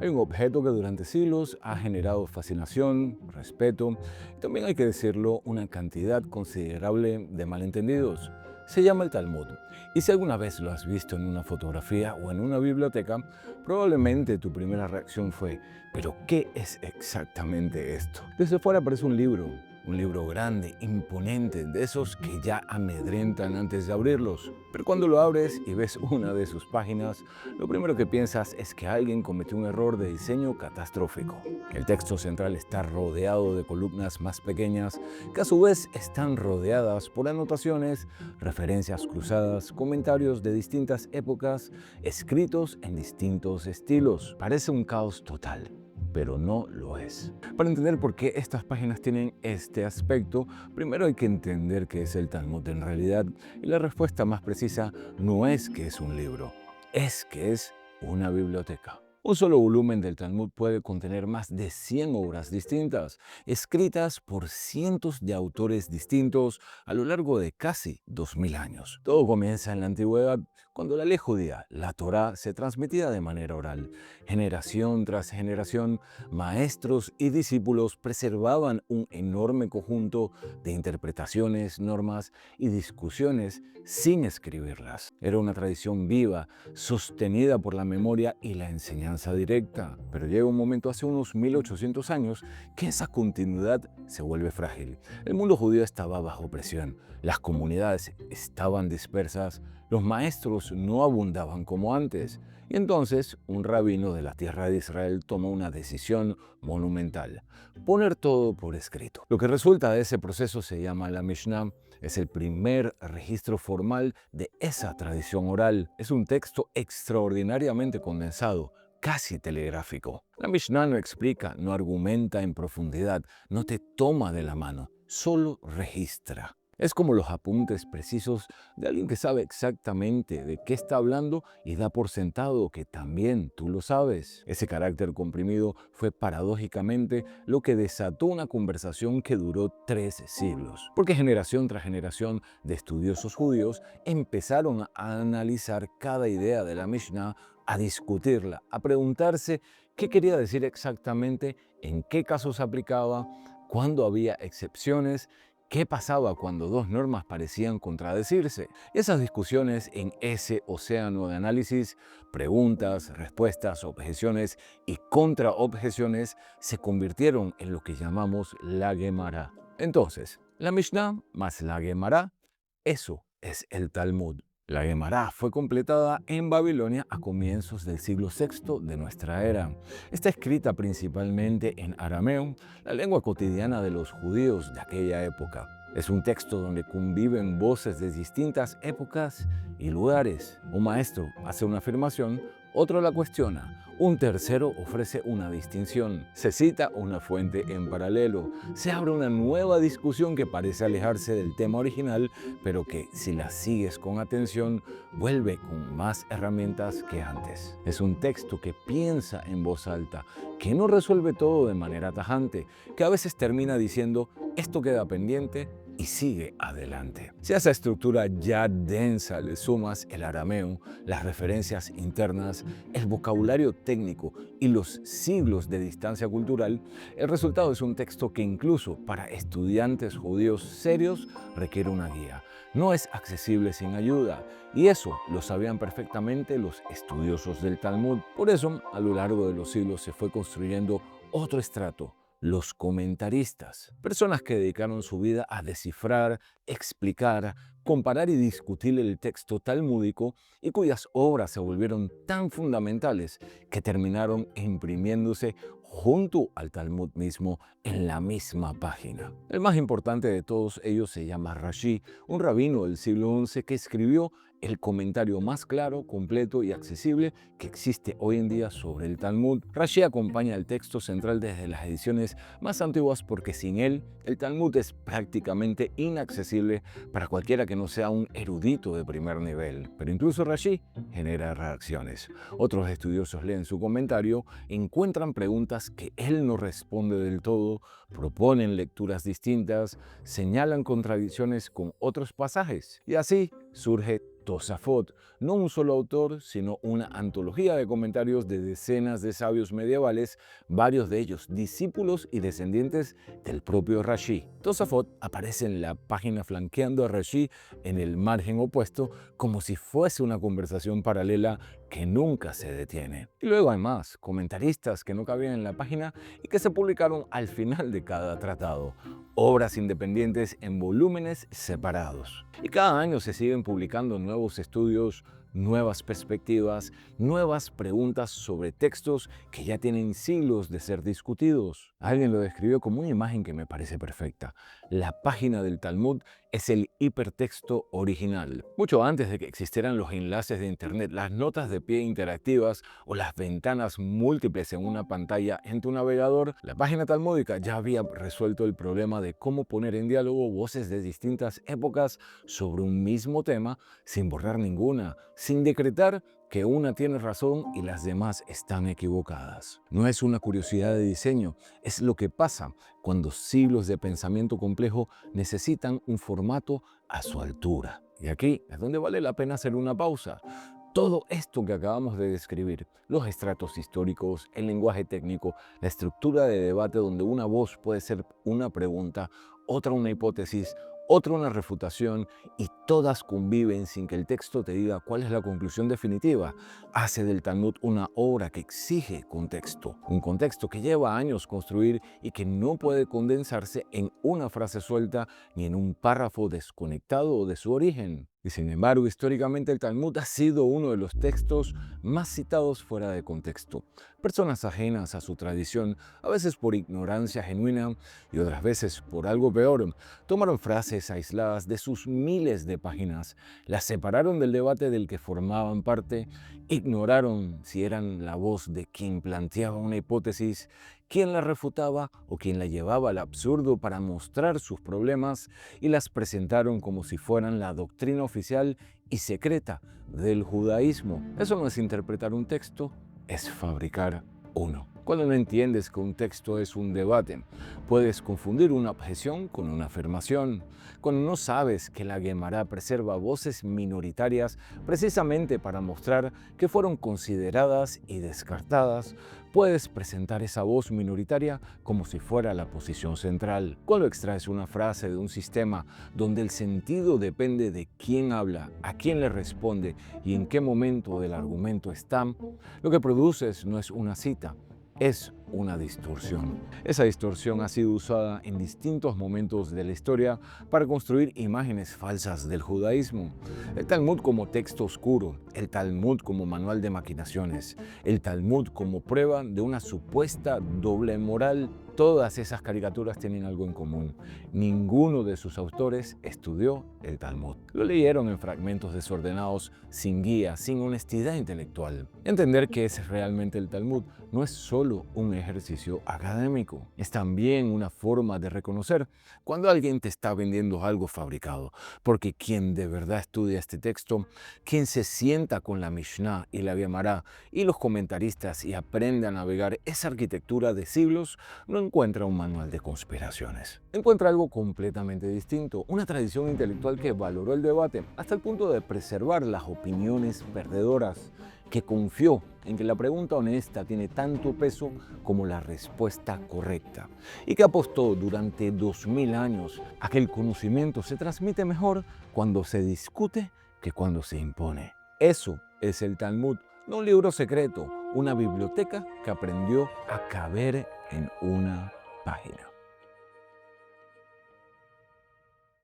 Hay un objeto que durante siglos ha generado fascinación, respeto y también hay que decirlo, una cantidad considerable de malentendidos. Se llama el Talmud. Y si alguna vez lo has visto en una fotografía o en una biblioteca, probablemente tu primera reacción fue, ¿pero qué es exactamente esto? Desde fuera parece un libro grande, imponente, de esos que ya amedrentan antes de abrirlos. Pero cuando lo abres y ves una de sus páginas, lo primero que piensas es que alguien cometió un error de diseño catastrófico. El texto central está rodeado de columnas más pequeñas que a su vez están rodeadas por anotaciones, referencias cruzadas, comentarios de distintas épocas, escritos en distintos estilos. Parece un caos total, pero no lo es. Para entender por qué estas páginas tienen este aspecto, primero hay que entender qué es el Talmud en realidad, y la respuesta más precisa no es que es un libro, es que es una biblioteca. Un solo volumen del Talmud puede contener más de 100 obras distintas, escritas por cientos de autores distintos a lo largo de casi 2000 años. Todo comienza en la antigüedad, cuando la ley judía, la Torá, se transmitía de manera oral. Generación tras generación, maestros y discípulos preservaban un enorme conjunto de interpretaciones, normas y discusiones sin escribirlas. Era una tradición viva, sostenida por la memoria y la enseñanza directa. Pero llega un momento hace unos 1800 años que esa continuidad se vuelve frágil. El mundo judío estaba bajo presión, las comunidades estaban dispersas, los maestros no abundaban como antes. Y entonces un rabino de la tierra de Israel toma una decisión monumental: poner todo por escrito. Lo que resulta de ese proceso se llama la Mishnah. Es el primer registro formal de esa tradición oral. Es un texto extraordinariamente condensado, casi telegráfico. La Mishnah no explica, no argumenta en profundidad, no te toma de la mano, solo registra. Es como los apuntes precisos de alguien que sabe exactamente de qué está hablando y da por sentado que también tú lo sabes. Ese carácter comprimido fue paradójicamente lo que desató una conversación que duró 3 siglos. Porque generación tras generación de estudiosos judíos empezaron a analizar cada idea de la Mishnah, a discutirla, a preguntarse qué quería decir exactamente, en qué casos aplicaba, cuándo había excepciones. ¿Qué pasaba cuando dos normas parecían contradecirse? Esas discusiones en ese océano de análisis, preguntas, respuestas, objeciones y contraobjeciones se convirtieron en lo que llamamos la Gemara. Entonces, la Mishnah más la Gemara, eso es el Talmud. La Gemara fue completada en Babilonia a comienzos del siglo VI de nuestra era. Está escrita principalmente en arameo, la lengua cotidiana de los judíos de aquella época. Es un texto donde conviven voces de distintas épocas y lugares. Un maestro hace una afirmación, otro la cuestiona, un tercero ofrece una distinción, se cita una fuente en paralelo, se abre una nueva discusión que parece alejarse del tema original, pero que si la sigues con atención, vuelve con más herramientas que antes. Es un texto que piensa en voz alta, que no resuelve todo de manera tajante, que a veces termina diciendo, esto queda pendiente, y sigue adelante. Si a esa estructura ya densa le sumas el arameo, las referencias internas, el vocabulario técnico y los siglos de distancia cultural, el resultado es un texto que incluso para estudiantes judíos serios requiere una guía. No es accesible sin ayuda, y eso lo sabían perfectamente los estudiosos del Talmud. Por eso, a lo largo de los siglos se fue construyendo otro estrato: los comentaristas, personas que dedicaron su vida a descifrar, explicar, comparar y discutir el texto talmúdico y cuyas obras se volvieron tan fundamentales que terminaron imprimiéndose junto al Talmud mismo en la misma página. El más importante de todos ellos se llama Rashi, un rabino del siglo XI que escribió el comentario más claro, completo y accesible que existe hoy en día sobre el Talmud. Rashi acompaña el texto central desde las ediciones más antiguas porque sin él el Talmud es prácticamente inaccesible para cualquiera que no sea un erudito de primer nivel. Pero incluso Rashi genera reacciones. Otros estudiosos leen su comentario, encuentran preguntas que él no responde del todo, proponen lecturas distintas, señalan contradicciones con otros pasajes y así surge Tosafot, no un solo autor, sino una antología de comentarios de decenas de sabios medievales, varios de ellos discípulos y descendientes del propio Rashi. Tosafot aparece en la página flanqueando a Rashi en el margen opuesto, como si fuese una conversación paralela que nunca se detiene. Y luego hay más comentaristas que no cabían en la página y que se publicaron al final de cada tratado, obras independientes en volúmenes separados. Y cada año se siguen publicando nuevos estudios, nuevas perspectivas, nuevas preguntas sobre textos que ya tienen siglos de ser discutidos. Alguien lo describió como una imagen que me parece perfecta. La página del Talmud es el hipertexto original. Mucho antes de que existieran los enlaces de Internet, las notas de pie interactivas o las ventanas múltiples en una pantalla en tu navegador, la página talmúdica ya había resuelto el problema de cómo poner en diálogo voces de distintas épocas sobre un mismo tema sin borrar ninguna, sin decretar que una tiene razón y las demás están equivocadas. No es una curiosidad de diseño, es lo que pasa cuando siglos de pensamiento complejo necesitan un formato a su altura. Y aquí es donde vale la pena hacer una pausa. Todo esto que acabamos de describir, los estratos históricos, el lenguaje técnico, la estructura de debate donde una voz puede ser una pregunta, otra una hipótesis, otra una refutación y todas conviven sin que el texto te diga cuál es la conclusión definitiva, hace del Talmud una obra que exige contexto, un contexto que lleva años construir y que no puede condensarse en una frase suelta ni en un párrafo desconectado de su origen. Y sin embargo, históricamente el Talmud ha sido uno de los textos más citados fuera de contexto. Personas ajenas a su tradición, a veces por ignorancia genuina y otras veces por algo peor, tomaron frases aisladas de sus miles de páginas, las separaron del debate del que formaban parte, ignoraron si eran la voz de quien planteaba una hipótesis, quién la refutaba o quién la llevaba al absurdo para mostrar sus problemas y las presentaron como si fueran la doctrina oficial y secreta del judaísmo. Eso no es interpretar un texto, es fabricar uno. Cuando no entiendes que un texto es un debate, puedes confundir una objeción con una afirmación. Cuando no sabes que la Guemará preserva voces minoritarias precisamente para mostrar que fueron consideradas y descartadas, puedes presentar esa voz minoritaria como si fuera la posición central. Cuando extraes una frase de un sistema donde el sentido depende de quién habla, a quién le responde y en qué momento del argumento está, lo que produces no es una cita, es una distorsión. Esa distorsión ha sido usada en distintos momentos de la historia para construir imágenes falsas del judaísmo. El Talmud como texto oscuro, el Talmud como manual de maquinaciones, el Talmud como prueba de una supuesta doble moral. Todas esas caricaturas tienen algo en común. Ninguno de sus autores estudió el Talmud. Lo leyeron en fragmentos desordenados, sin guía, sin honestidad intelectual. Entender qué es realmente el Talmud no es solo un ejercicio académico, es también una forma de reconocer cuando alguien te está vendiendo algo fabricado, porque quien de verdad estudia este texto, quien se sienta con la Mishnah y la Gemara y los comentaristas y aprende a navegar esa arquitectura de siglos, no encuentra un manual de conspiraciones. Encuentra algo completamente distinto, una tradición intelectual que valoró el debate hasta el punto de preservar las opiniones perdedoras, que confió en que la pregunta honesta tiene tanto peso como la respuesta correcta y que apostó durante 2000 años a que el conocimiento se transmite mejor cuando se discute que cuando se impone. Eso es el Talmud, no un libro secreto, una biblioteca que aprendió a caber en una